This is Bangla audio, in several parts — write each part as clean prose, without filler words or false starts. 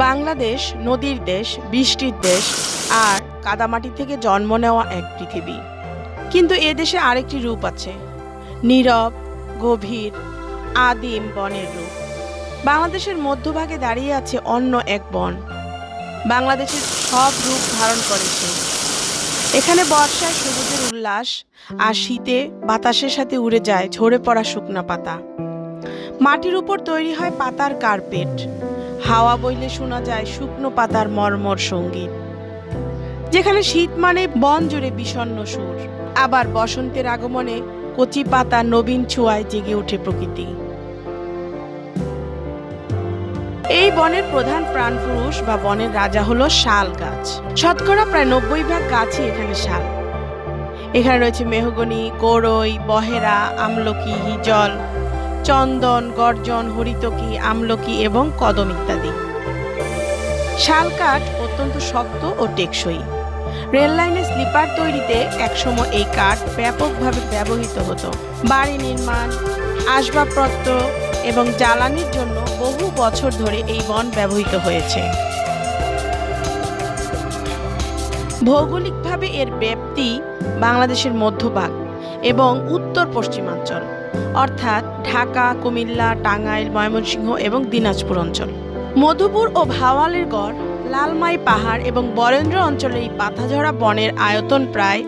বাংলাদেশ নদীর দেশ, বৃষ্টির দেশ আর কাদামাটি থেকে জন্ম নেওয়া এক পৃথিবী। কিন্তু এ দেশে আরেকটি রূপ আছে, নীরব, গভীর, আদিম বনের রূপ। বাংলাদেশের মধ্যভাগে দাঁড়িয়ে আছে অন্য এক বন। বাংলাদেশের সব রূপ ধারণ করেছে। এখানে বর্ষায় সবুজের উল্লাস, আর শীতে বাতাসের সাথে উড়ে যায় ঝরে পড়া শুকনা পাতা। মাটির উপর তৈরি হয় পাতার কার্পেট, হাওয়া বইলে শোনা যায় শুকনো পাতার মর্মর সঙ্গীত। যেখানে শীত মানে বন জুড়ে বিষণ্ণ সুর, আবার বসন্তের আগমনে কচি পাতা নবীন ছোঁয়ায় জেগে ওঠে প্রকৃতি। এই বনের প্রধান প্রাণপুরুষ বা বনের রাজা হলো শাল গাছ। শতকরা প্রায় 90% গাছই এখানে শাল। এখানে রয়েছে মেহগনি, করই, বহেরা, আমলকি, হিজল, চন্দন, গর্জন, হরিতকি, আমলকি এবং কদম ইত্যাদি। শাল কাঠ অত্যন্ত শক্ত ও টেকসই। রেল লাইনে স্লিপার তৈরিতে একসময় এই কাঠ ব্যাপকভাবে ব্যবহৃত হতো। বাড়ি নির্মাণ, আসবাবপত্র এবং জ্বালানির জন্য বহু বছর ধরে এই বন ব্যবহৃত হয়েছে। ভৌগোলিকভাবে এর ব্যাপ্তি বাংলাদেশের মধ্যভাগ এবং উত্তর পশ্চিমাঞ্চল, অর্থাৎ ঢাকা, কুমিল্লা, টাঙ্গাইল, ময়মনসিংহ এবং দিনাজপুর অঞ্চল। মধুপুর ও ভাওয়ালের গড়, লালমাই পাহাড় এবং বরেন্দ্র অঞ্চলের এই পাতাঝরা বনের আয়তন প্রায়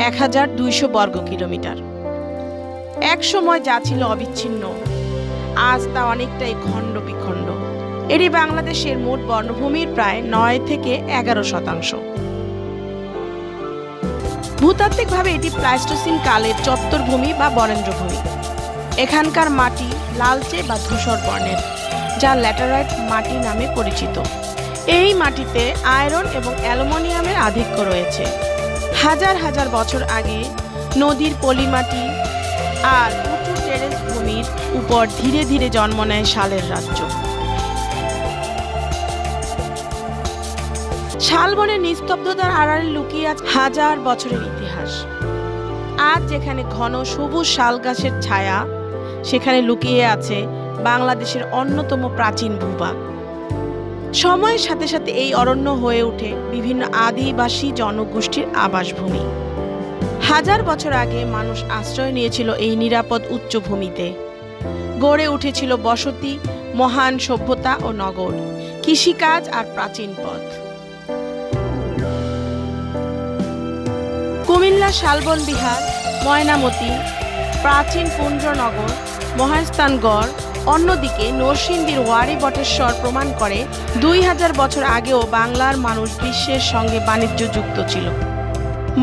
1200 বর্গ কিলোমিটার। এক সময় যা ছিল অবিচ্ছিন্ন, আজ তা অনেকটাই খণ্ড বিখণ্ড। এটি বাংলাদেশের মোট বনভূমির প্রায় 9 থেকে 11%। ভূতাত্ত্বিকভাবে এটি প্লাইস্টোসিন কালের চত্বরভূমি বা বরেন্দ্রভূমি। এখানকার মাটি লালচে বা ধূসর বর্ণের, যা ল্যাটেরাইট মাটি নামে পরিচিত। এই মাটিতে আয়রন এবং অ্যালুমিনিয়ামের আধিক্য রয়েছে। হাজার হাজার বছর আগে নদীর পলিমাটি আর উঁচু টেরেস ভূমির উপর ধীরে ধীরে জন্ম নেয় শালের রাজ্য। শালবনের নিস্তব্ধতার আড়ালে লুকিয়ে আছে হাজার বছরের ইতিহাস। আজ যেখানে ঘন সবুজ শাল গাছের ছায়া, সেখানে লুকিয়ে আছে বাংলাদেশের অন্যতম প্রাচীন ভূভাগ। সময়ের সাথে সাথে এই অরণ্য হয়ে ওঠে বিভিন্ন আদিবাসী জনগোষ্ঠীর আবাসভূমি। হাজার বছর আগে মানুষ আশ্রয় নিয়েছিল এই নিরাপদ উচ্চভূমিতে। গড়ে উঠেছিল বসতি, মহান সভ্যতা ও নগর, কৃষিকাজ আর প্রাচীন পথ। কুমিল্লা শালবন বিহার, ময়নামতি, প্রাচীন পুণ্ড্রনগর, মহাস্থানগড়, অন্যদিকে নরসিংদীর ওয়ারী বটেশ্বর প্রমাণ করে 2000 বছর আগেও বাংলার মানুষ বিশ্বের সঙ্গে বাণিজ্য যুক্ত ছিল।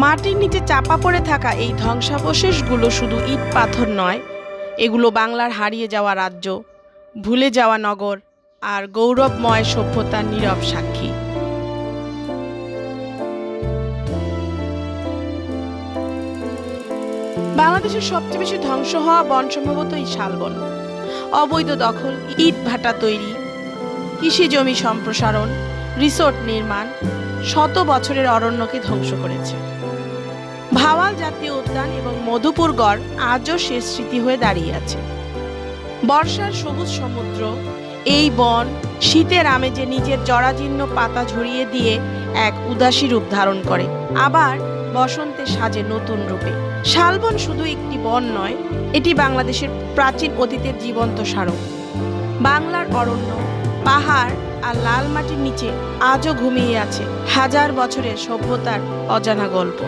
মাটির নিচে চাপা পড়ে থাকা এই ধ্বংসাবশেষগুলো শুধু ইট পাথর নয়, এগুলো বাংলার হারিয়ে যাওয়া রাজ্য, ভুলে যাওয়া নগর আর গৌরবময় সভ্যতার নীরব সাক্ষী। বাংলাদেশের সবচেয়ে বেশি ধ্বংস হওয়া বন সম্ভবত এই শালবন। অবৈধ দখল, ইট ভাটা তৈরি, কৃষি জমি সম্প্রসারণ, রিসোর্ট নির্মাণ শত বছরের অরণ্যকে ধ্বংস করেছে। ভাওয়াল জাতীয় উদ্যান এবং মধুপুর গড় আজও শেষ স্মৃতি হয়ে দাঁড়িয়ে আছে। বর্ষার সবুজ সমুদ্র, এই বন শীতের আমেজে নিজের জরাজীর্ণ পাতা ঝরিয়ে দিয়ে এক উদাসী রূপ ধারণ করে, আবার বসন্তে সাজে নতুন রূপে। শালবন শুধু একটি বন নয়, এটি বাংলাদেশের প্রাচীন অতীতের জীবন্ত স্মারক। বাংলার অরণ্য, পাহাড় আর লাল মাটির নিচে আজও ঘুমিয়ে আছে হাজার বছরের সভ্যতার অজানা গল্প।